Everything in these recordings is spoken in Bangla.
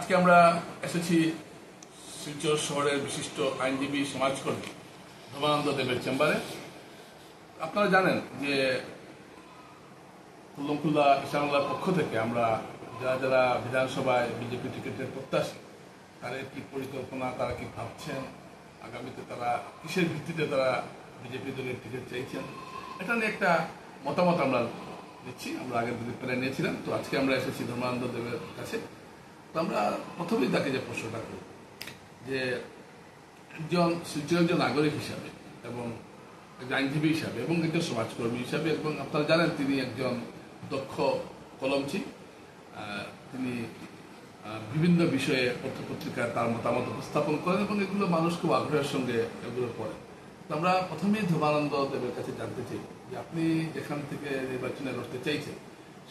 আজকে আমরা এসেছি শিলচর শহরের বিশিষ্ট আইনজীবী সমাজকর্মী ধর্মানন্দ দেবের চেম্বারে। আপনারা জানেন যে কুল্লমকুল্লা ইসানুল্লাহর পক্ষ থেকে আমরা যারা যারা বিধানসভায় বিজেপি টিকিটের প্রত্যাশী, তাদের কি পরিকল্পনা, তারা কি ভাবছেন, আগামীতে তারা কিসের ভিত্তিতে তারা বিজেপি দলের টিকিট চাইছেন, এটা নিয়ে একটা মতামত আমরা দিচ্ছি। আমরা আগের দিকে প্ল্যান নিয়েছিলাম, তো আজকে আমরা এসেছি ধর্মানন্দ দেবের কাছে। তো আমরা প্রথমেই তাকে যে প্রশ্নটা করব যে একজন শিলচরের একজন নাগরিক হিসাবে এবং একজন আইনজীবী হিসাবে এবং একজন সমাজকর্মী হিসাবে, এবং আপনারা জানেন তিনি একজন দক্ষ কলমচি, তিনি বিভিন্ন বিষয়ে পত্রপত্রিকায় তার মতামত উপস্থাপন করেন এবং এগুলো মানুষ খুব আগ্রহের সঙ্গে এগুলো পড়েন। তো আমরা প্রথমেই ধর্মানন্দ দেবের কাছে জানতে চাই যে আপনি যেখান থেকে নির্বাচনে লড়তে চাইছেন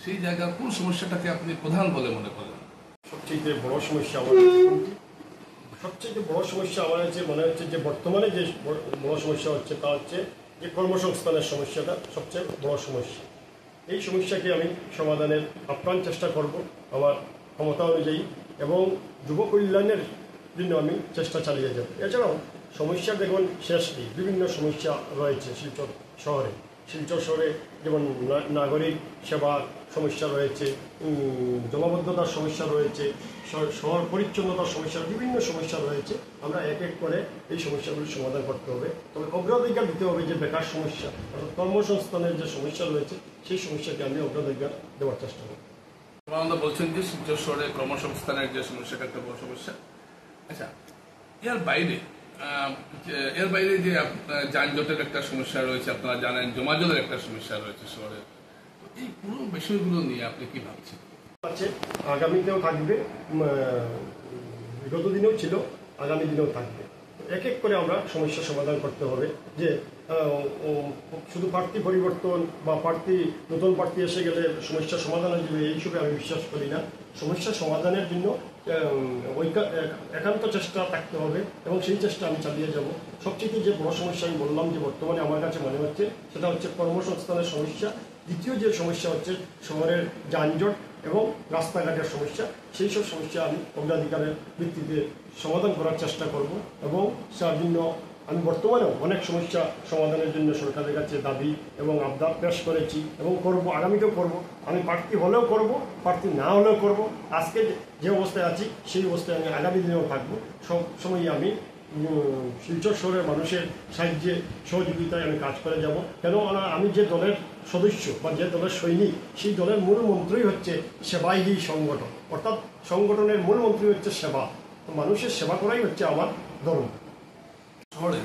সেই জায়গার কোন সমস্যাটাকে আপনি প্রধান বলে মনে করেন? সবচেয়ে বড় সমস্যা আমার মনে হচ্ছে যে বর্তমানে যে বড় সমস্যা হচ্ছে তা হচ্ছে যে কর্মসংস্থানের সমস্যাটা সবচেয়ে বড় সমস্যা। এই সমস্যাকে আমি সমাধানের আপ্রাণ চেষ্টা করব আমার ক্ষমতা অনুযায়ী এবং যুব কল্যাণের জন্য আমি চেষ্টা চালিয়ে যাব। এছাড়াও সমস্যা দেখুন শেষ নেই, বিভিন্ন সমস্যা রয়েছে শিলচর শহরে, যেমন নাগরিক সেবার সমস্যা রয়েছে, জলাবদ্ধতার সমস্যা রয়েছে, শহর পরিচ্ছন্নতার সমস্যা, বিভিন্ন সমস্যা রয়েছে। আমরা এক এক করে এই সমস্যাগুলি সমাধান করতে হবে। তবে অগ্রাধিকার দিতে হবে যে বেকার সমস্যা অর্থাৎ কর্মসংস্থানের যে সমস্যা রয়েছে সেই সমস্যাকে আমি অগ্রাধিকার দেওয়ার চেষ্টা করব। ধর্মানন্দ বলছেন যে শিলচর শহরে কর্মসংস্থানের যে সমস্যাটা একটা বড় সমস্যা। আচ্ছা, এর বাইরে যে যানজটের একটা সমস্যা রয়েছে, আপনারা জানেন জমাজলের একটা সমস্যা রয়েছে শহরে, এই পুরো বিষয়গুলো নিয়ে আপনি কি ভাবছেন? আছে, আগামীতেও থাকবে, বিগত দিনেও ছিল, আগামী দিনেও থাকবে। এক এক করে আমরা সমস্যার সমাধান করতে হবে। যে শুধু প্রার্থী পরিবর্তন বা নতুন প্রার্থী এসে গেলে সমস্যার সমাধান হয়ে যাবে এই হিসেবে আমি বিশ্বাস করি না। সমস্যা সমাধানের জন্য একান্ত চেষ্টা থাকতে হবে এবং সেই চেষ্টা আমি চালিয়ে যাব। সবচেয়ে যে বড় সমস্যা আমি বললাম যে বর্তমানে আমার কাছে মনে হচ্ছে সেটা হচ্ছে কর্মসংস্থানের সমস্যা। দ্বিতীয় যে সমস্যা হচ্ছে শহরের যানজট এবং রাস্তাঘাটের সমস্যা। সেই সব সমস্যা আমি অগ্রাধিকারের ভিত্তিতে সমাধান করার চেষ্টা করব এবং তার জন্য আমি বর্তমানেও অনেক সমস্যা সমাধানের জন্য সরকারের কাছে দাবি এবং আবদার পেশ করেছি এবং করব, আগামীতেও করব। আমি প্রার্থী হলেও করব, প্রার্থী না হলেও করব। আজকে যে অবস্থায় আছি সেই অবস্থায় আমি আগামী দিনেও থাকবো। সব সময়ই আমি শিলচর শহরের মানুষের সাহায্যে সহযোগিতায় আমি কাজ করে যাব। কেননা আমি যে দলের সদস্য বা যে দলের সৈনিক, সেই দলের মূল মন্ত্রই হচ্ছে সেবাই সংগঠন, অর্থাৎ সংগঠনের মূল মন্ত্রী হচ্ছে সেবা। তো মানুষের সেবা করাই হচ্ছে আমার ধর্ম। শহরে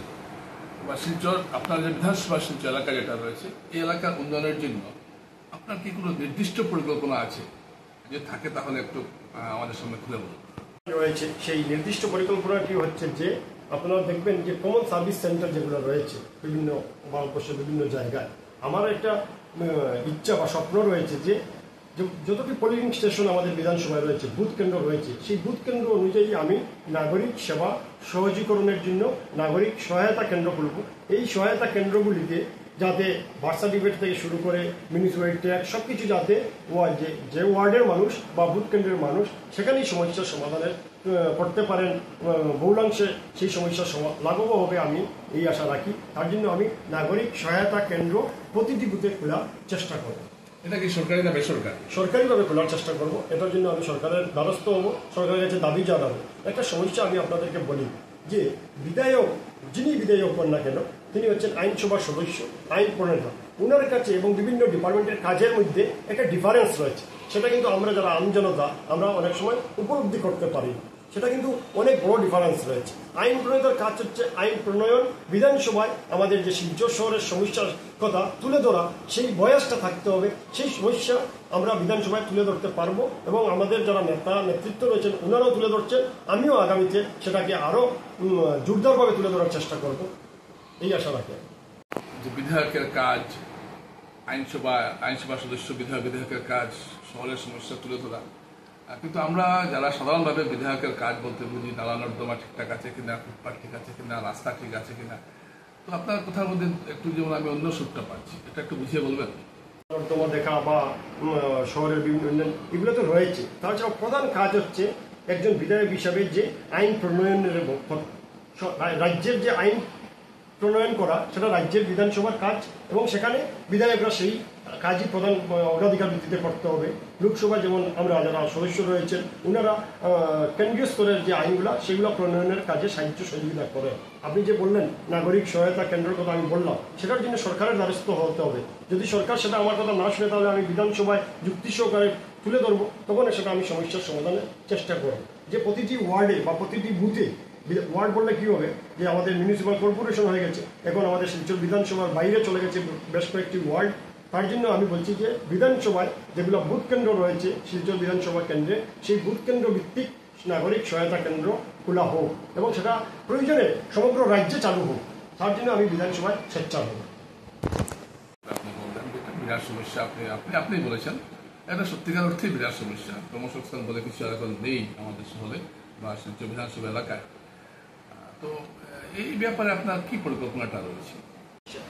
বা শিলচর, আপনার যে বিধানসভা শিলচর এলাকা যেটা রয়েছে, এই এলাকার উন্নয়নের জন্য আপনার কি কোনো নির্দিষ্ট পরিকল্পনা আছে? যে থাকে তাহলে একটু আমাদের সামনে খুলে বলুন। রয়েছে সেই নির্দিষ্ট পরিকল্পনাটি হচ্ছে যে আপনারা দেখবেন যে কমন সার্ভিস সেন্টার যেগুলো রয়েছে বিভিন্ন ভারতবর্ষের বিভিন্ন জায়গায়, আমার একটা ইচ্ছা বা স্বপ্ন রয়েছে যে যতটি পোলিং স্টেশন আমাদের বিধানসভায় রয়েছে, বুথ কেন্দ্র রয়েছে, সেই বুথ কেন্দ্র অনুযায়ী আমি নাগরিক সেবা সহজীকরণের জন্য নাগরিক সহায়তা কেন্দ্র খুলব। এই সহায়তা কেন্দ্রগুলিতে যাতে বার্থ সার্টিফিকেট থেকে শুরু করে মিউনিসিপ্যালিটি ট্যাক্স সব কিছু যাতে যে ওয়ার্ডের মানুষ বা বুথ কেন্দ্রের মানুষ সেখানেই সমস্যার সমাধানের করতে পারেন, বহুলাংশে সেই সমস্যার লাঘবও হবে আমি এই আশা রাখি। তার জন্য আমি নাগরিক সহায়তা কেন্দ্র প্রতিটি বুথে খোলার চেষ্টা করব। এটা কি সরকারি না বেসরকারি? সরকারিভাবে খোলার চেষ্টা করব। এটার জন্য আমি সরকারের দ্বারস্থ হব, সরকারের কাছে দাবি জানাবো। একটা সমস্যা আমি আপনাদেরকে বলি যে যিনি বিধায়ক হন না কেন, তিনি হচ্ছেন আইনসভার সদস্য, আইন প্রণেতা। ওনার কাছে এবং বিভিন্ন ডিপার্টমেন্টের কাজের মধ্যে একটা ডিফারেন্স রয়েছে। সেটা কিন্তু আমরা যারা আমজনতা আমরা অনেক সময় উপলব্ধি করতে পারি। সেটা কিন্তু অনেক বড় ডিফারেন্স রয়েছে। আইন প্রণেতার কাজ হচ্ছে আইন প্রণয়ন, বিধানসভায় আমাদের যে শিলচর শহরের সমস্যার কথা তুলে ধরা, সেই বয়সটা থাকতে হবে। সেই সমস্যা আমরা বিধানসভায় তুলে ধরতে পারবো এবং আমাদের যারা নেতৃত্ব রয়েছেন ওনারাও তুলে ধরছেন। আমিও আগামীতে সেটাকে আরও জোরদারভাবে তুলে ধরার চেষ্টা করব, এই আশা রাখি। যে বিধায়কের কাজ, আইনসভা সদস্য বিধায়কের কাজ শহরের সমস্যা তুলে ধরা, কিন্তু আমরা যারা সাধারণভাবে বিধায়কের কাজ বলতে বুঝি নালা নর্দমা ঠিকঠাক আছে কিনা, ফুটপাথ ঠিক আছে কিনা, রাস্তা ঠিক আছে কিনা। তো আপনার কথার মধ্যে একটু যেমন আমি অন্য সুরটা পাচ্ছি, এটা একটু বুঝিয়ে বলবেন? নর্দমা দেখা বা শহরের বিভিন্ন উন্নয়ন এগুলো তো রয়েছে। তাছাড়াও প্রধান কাজ হচ্ছে একজন বিধায়ক হিসাবে যে আইন প্রণয়নের রাজ্যের যে আইন প্রণয়ন করা সেটা রাজ্যের বিধানসভার কাজ, এবং সেখানে বিধায়করা সেই কাজই প্রধান অগ্রাধিকার ভিত্তিতে করতে হবে। লোকসভা যেমন আমরা যারা সদস্য রয়েছেন ওনারা কেন্দ্রীয় স্তরের যে আইনগুলো সেগুলো প্রণয়নের কাজে সাহায্য সহযোগিতা করে। আপনি যে বললেন নাগরিক সহায়তা কেন্দ্রের কথা আমি বললাম, সেটার জন্য সরকারের দ্বারস্থ হতে হবে। যদি সরকার সেটা আমার কথা না শুনে তাহলে আমি বিধানসভায় যুক্তি সহকারে তুলে ধরবো, তখন সেটা আমি সমস্যার সমাধানের চেষ্টা করব। যে প্রতিটি ওয়ার্ডে বা প্রতিটি বুথে, ওয়ার্ড বললে কী হবে যে আমাদের মিউনিসিপ্যাল কর্পোরেশন হয়ে গেছে, এখন আমাদের শিলচর বিধানসভার বাইরে চলে গেছে বেশ কয়েকটি ওয়ার্ড। তার জন্য আমি বলছি যে বিধানসভায় যেগুলো বুথ কেন্দ্র রয়েছে শিলচর বিধানসভা কেন্দ্রে, সেই বুথ কেন্দ্র ভিত্তিক নাগরিক সহায়তা কেন্দ্র খোলা হোক এবং সেটা প্রয়োজনে সমগ্র রাজ্যে চালু হোক। তার জন্য আমি বিধানসভায় স্বেচ্ছা হব। আপনি বললেন যে এটা বিরাট সমস্যা, আপনি বলেছেন এটা সত্যিকার অর্থে বিরাট সমস্যা। কর্মসংস্থান বলে কিছু এখন নেই আমাদের শহরে বা শিলচর বিধানসভা এলাকায়। তো এই ব্যাপারে আপনার কি পরিকল্পনাটা রয়েছে?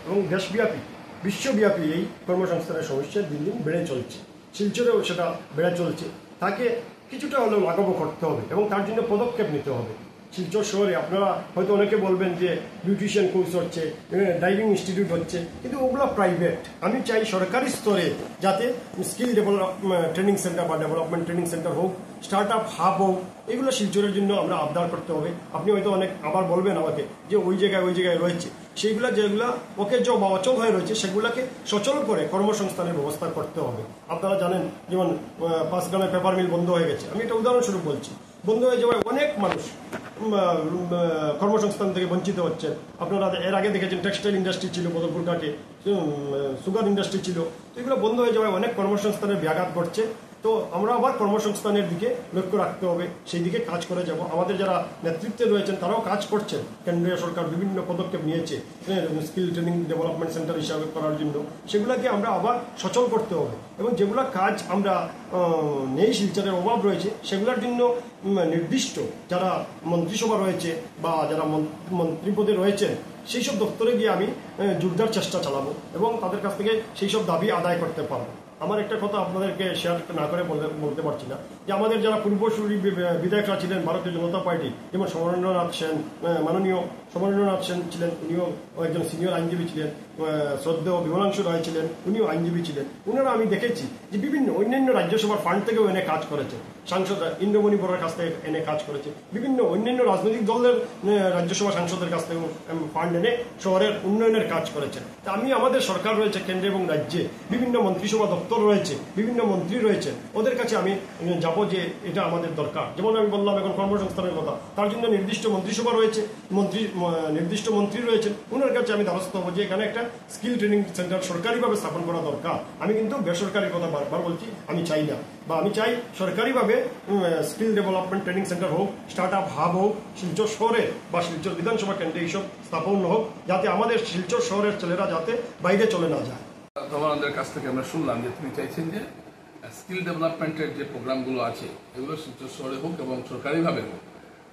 এবং দেশব্যাপী বিশ্বব্যাপী এই কর্মসংস্থানের সমস্যা দিন দিন বেড়ে চলছে, শিলচরেও সেটা বেড়ে চলছে। তাকে কিছুটা হলেও লাঘব করতে হবে এবং তার জন্য পদক্ষেপ নিতে হবে। শিলচর শহরে আপনারা হয়তো অনেকে বলবেন যে বিউটিশিয়ান কোর্স হচ্ছে, ড্রাইভিং ইনস্টিটিউট হচ্ছে, কিন্তু ওগুলো প্রাইভেট। আমি চাই সরকারি স্তরে যাতে স্কিল ডেভেলপমেন্ট ট্রেনিং সেন্টার বা ডেভেলপমেন্ট ট্রেনিং সেন্টার হোক, স্টার্ট আপ হাব হোক, এগুলো শিলচরের জন্য আমরা আবদার করতে হবে। আপনি হয়তো অনেক আবার বলবেন আমাকে যে ওই জায়গায় রয়েছে, সেইগুলা যেগুলা অকেজ বা অচল হয়ে রয়েছে সেগুলোকে সচল করে কর্মসংস্থানের ব্যবস্থা করতে হবে। আপনারা জানেন যেমন পাঁচগ্রামে পেপার মিল বন্ধ হয়ে গেছে, আমি এটা উদাহরণস্বরূপ বলছি। বন্ধ হয়ে যাওয়ায় অনেক মানুষ কর্মসংস্থান থেকে বঞ্চিত হচ্ছেন। আপনারা এর আগে দেখেছেন টেক্সটাইল ইন্ডাস্ট্রি ছিল বদরপুর ঘাটে, সুগার ইন্ডাস্ট্রি ছিল, তো এগুলো বন্ধ হয়ে যাওয়ায় অনেক কর্মসংস্থানের ব্যাঘাত ঘটছে। তো আমরা আবার কর্মসংস্থানের দিকে লক্ষ্য রাখতে হবে, সেই দিকে কাজ করে যাব। আমাদের যারা নেতৃত্বে রয়েছেন তারাও কাজ করছেন, কেন্দ্রীয় সরকার বিভিন্ন পদক্ষেপ নিয়েছে স্কিল ট্রেনিং ডেভেলপমেন্ট সেন্টার হিসাবে করার জন্য, সেগুলোকে আমরা আবার সচল করতে হবে। এবং যেগুলো কাজ আমরা নেই, শিলচরের অভাব রয়েছে, সেগুলোর জন্য নির্দিষ্ট যারা মন্ত্রিসভা রয়েছে বা যারা মন্ত্রী পদে রয়েছেন সেই সব দপ্তরে গিয়ে আমি জোরদার চেষ্টা চালাবো এবং তাদের কাছ থেকে সেই সব দাবি আদায় করতে পারবো। আমার একটা কথা আপনাদেরকে শেয়ার না করে বলতে পারছি না যে আমাদের যারা পূর্বসূরি বিধায়করা ছিলেন ভারতীয় জনতা পার্টি, যেমন সমরেন্দ্রনাথ সেন, মাননীয় সমরেন্দ্রনাথ সেন ছিলেন, উনিও একজন সিনিয়র আইনজীবী ছিলেন, শ্রদ্ধেয় বিমলাংশু রায় ছিলেন, উনিও আইনজীবী ছিলেন। ওনারা আমি দেখেছি যে বিভিন্ন অন্যান্য রাজ্যসভার ফান্ড থেকেও এনে কাজ করেছে, সাংসদ ইন্দ্রমণি বড়ার কাছ থেকে এনে কাজ করেছে, বিভিন্ন অন্যান্য রাজনৈতিক দলের রাজ্যসভা সাংসদের কাছ থেকে ফান্ড এনে শহরের উন্নয়নের কাজ করেছে। তা আমি আমাদের সরকার রয়েছে কেন্দ্রে এবং রাজ্যে, বিভিন্ন মন্ত্রিসভা দপ্তর রয়েছে, বিভিন্ন মন্ত্রী রয়েছেন, ওদের কাছে আমি যাব যে এটা আমাদের দরকার। যেমন আমি বললাম এখন কর্মসংস্থানের কথা, তার জন্য নির্দিষ্ট মন্ত্রিসভা রয়েছে, নির্দিষ্ট মন্ত্রী রয়েছেন, ওনার কাছে আমি দ্বারস্থ হবো যে এখানে একটা স্কিল ট্রেনিং সেন্টার সরকারিভাবে স্থাপন করা দরকার। আমি কিন্তু বেসরকারি কথা বারবার বলছি, আমি চাই না, বা আমি চাই সরকারিভাবে স্কিল ডেভেলপমেন্ট ট্রেনিং সেন্টার হোক, স্টার্ট আপ হাব হোক, শিলচর শহরে বা শিলচর বিধানসভা কেন্দ্রে এইসব স্থাপন হোক, যাতে আমাদের শিলচর শহরের ছেলেরা যাতে বাইরে চলে না যায়। তোমাদের কাছ থেকে আমরা শুনলাম যে তুমি চাইছেন যে স্কিল ডেভেলপমেন্টের যে প্রোগ্রামগুলো আছে এগুলো শিলচর শহরে হোক এবং সরকারিভাবে হোক,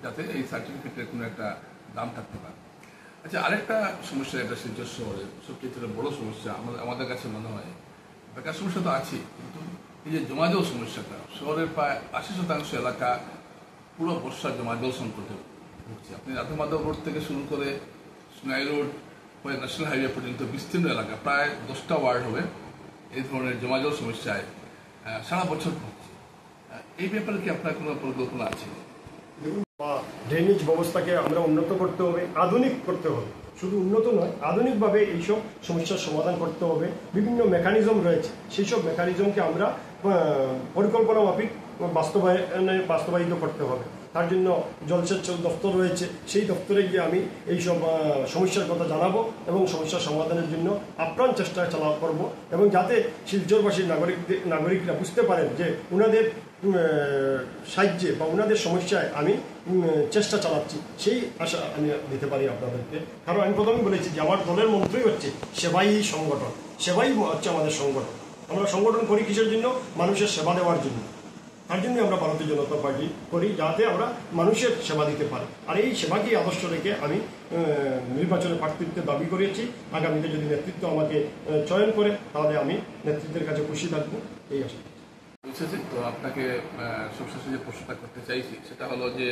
যাতে এই সার্টিফিকেটের কোনো একটা দাম থাকতে পারে। আচ্ছা, আরেকটা সমস্যা, এটা শিলচর শহরের সবচেয়ে বড় সমস্যা আমাদের কাছে মনে হয়, বেকার সমস্যা তো আছে, কিন্তু এই যে জমাজল সমস্যাটা, শহরের প্রায় 80% এলাকা পুরো বর্ষার জমাজল সংকটে ভুগছে। আপনি রাধামাধব রোড থেকে শুরু করে সোনাই রোড হয়ে ন্যাশনাল হাইওয়ে পর্যন্ত বিস্তীর্ণ এলাকা, প্রায় 10টা ওয়ার্ড হবে এই ধরনের জমাজল সমস্যায় সারা বছর ভুগছে। এই ব্যাপারে কি আপনার কোনো পরিকল্পনা আছে? ড্রেনেজ ব্যবস্থাকে আমরা উন্নত করতে হবে, আধুনিক করতে হবে, শুধু উন্নত নয় আধুনিকভাবে এইসব সমস্যার সমাধান করতে হবে। বিভিন্ন মেকানিজম রয়েছে, সেই সব মেকানিজমকে আমরা পরিকল্পনা মাফিক বাস্তবায়িত করতে হবে। তার জন্য জলসেচ দপ্তর রয়েছে, সেই দপ্তরে গিয়ে আমি এইসব সমস্যার কথা জানাবো এবং সমস্যার সমাধানের জন্য আপ্রাণ চেষ্টা করব, এবং যাতে শিলচরবাসীর নাগরিকরা বুঝতে পারেন যে ওনাদের সাহায্যে বা ওনাদের সমস্যায় আমি চেষ্টা চালাচ্ছি, সেই আশা আমি দিতে পারি আপনাদেরকে। কারণ আমি প্রথমেই বলেছি যে আমার দলের মন্ত্রই হচ্ছে সেবাই সংগঠন, সেবাই হচ্ছে আমাদের সংগঠন। আমরা সংগঠন করি কিসের জন্য? মানুষের সেবা দেওয়ার জন্য। তার জন্য আমরা ভারতীয় জনতা পার্টি করি, যাতে আমরা মানুষের সেবা দিতে পারি। আর এই সেবাকেই আদর্শ রেখে আমি নির্বাচনে প্রার্থিত্বের দাবি করেছি। আগামীতে যদি নেতৃত্ব আমাকে চয়ন করে তাহলে আমি নেতৃত্বের কাছে খুশি থাকবো, এই আশা। এসেছেন, তো আপনাকে সবশেষে যে প্রশ্নটা করতে চাইছি সেটা হলো যে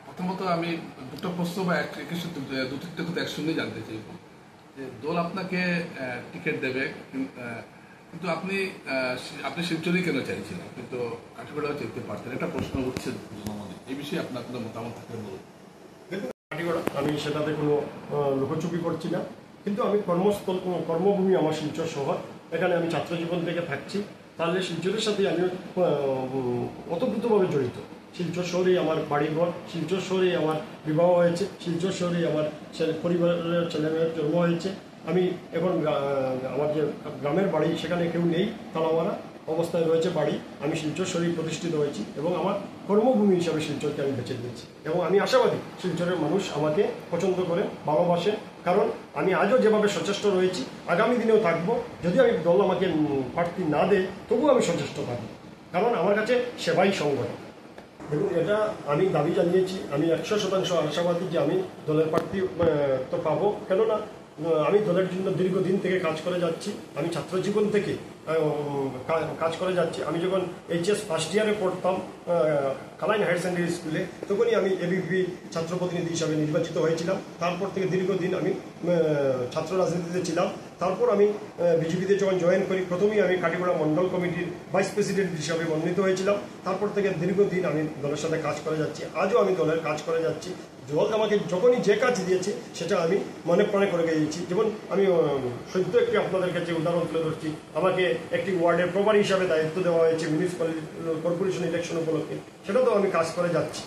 প্রথমত আমি দুটো প্রশ্ন বা একই সাথে দুটো কথা একসঙ্গেই জানতে চাইব যে দল আপনাকে টিকিট দেবে, কিন্তু আপনি শিলচরই কেন চাইছিলেন, কিন্তু কাঠিগড়াও চাইতে পারতেন, একটা প্রশ্ন উঠছে জনমনে। এই বিষয়ে আপনার কোনো মতামত থাকলে বলুন। কাঠিগড়া আমি সেটাতে কোনো লুকোচুপি করছি না, কিন্তু আমি কর্মস্থল কর্মভূমি আমার শিলচর শহর, এখানে আমি ছাত্র জীবন থেকে থাকছি, তাহলে শিলচরের সাথে আমি ওতপ্রোতভাবে জড়িত। শিলচর শহরেই আমার বাড়িঘর, শিলচর শহরেই আমার বিবাহ হয়েছে, শিলচর শহরেই আমার পরিবারের ছেলেমেয়ের জন্ম হয়েছে। আমি এখন আমার যে গ্রামের বাড়ি সেখানে কেউ নেই, তালামারা অবস্থায় রয়েছে বাড়ি। আমি শিলচর শহরেই প্রতিষ্ঠিত হয়েছি এবং আমার কর্মভূমি হিসাবে শিলচরকে আমি বেছে নিয়েছি এবং আমি আশাবাদী শিলচরের মানুষ আমাকে পছন্দ করে, ভালোবাসে, কারণ আমি আজও যেভাবে সচেষ্ট রয়েছি আগামী দিনেও থাকবো। যদি আমি দল আমাকে প্রার্থী না দেয় তবুও আমি সচেষ্ট থাকবো, কারণ আমার কাছে সেবাই সংগঠন। দেখুন, এটা আমি দাবি জানিয়েছি, আমি 100% আশাবাদী যে আমি দলের প্রার্থী তো পাবো, কেননা আমি দলের জন্য দীর্ঘদিন থেকে কাজ করে যাচ্ছি। আমি ছাত্র জীবন থেকে কাজ করে যাচ্ছি। আমি যখন এইচএস ফার্স্ট ইয়ারে পড়তাম কালাইন হায়ার সেকেন্ডারি স্কুলে, তখনই আমি এবিপি ছাত্র প্রতিনিধি হিসাবে নির্বাচিত হয়েছিলাম। তারপর থেকে দীর্ঘদিন আমি ছাত্র রাজনীতিতে ছিলাম। তারপর আমি বিজেপিতে যখন জয়েন করি, প্রথমেই আমি কাঠিগড়া মণ্ডল কমিটির ভাইস প্রেসিডেন্ট হিসাবে মনোনীত হয়েছিলাম। তারপর থেকে দীর্ঘদিন আমি দলের সাথে কাজ করে যাচ্ছি, আজও আমি দলের কাজ করে যাচ্ছি। দল আমাকে যখনই যে কাজ দিয়েছে সেটা আমি মনে প্রাণে করে গিয়েছি। যেমন আমি সদ্য একটি আপনাদের কাছে উদাহরণ তুলে ধরছি, আমাকে একটি ওয়ার্ডের প্রভারী হিসাবে দায়িত্ব দেওয়া হয়েছে মিউনিসিপ্যাল কর্পোরেশন ইলেকশন উপলক্ষে, সেটা তো আমি কাজ করে যাচ্ছি।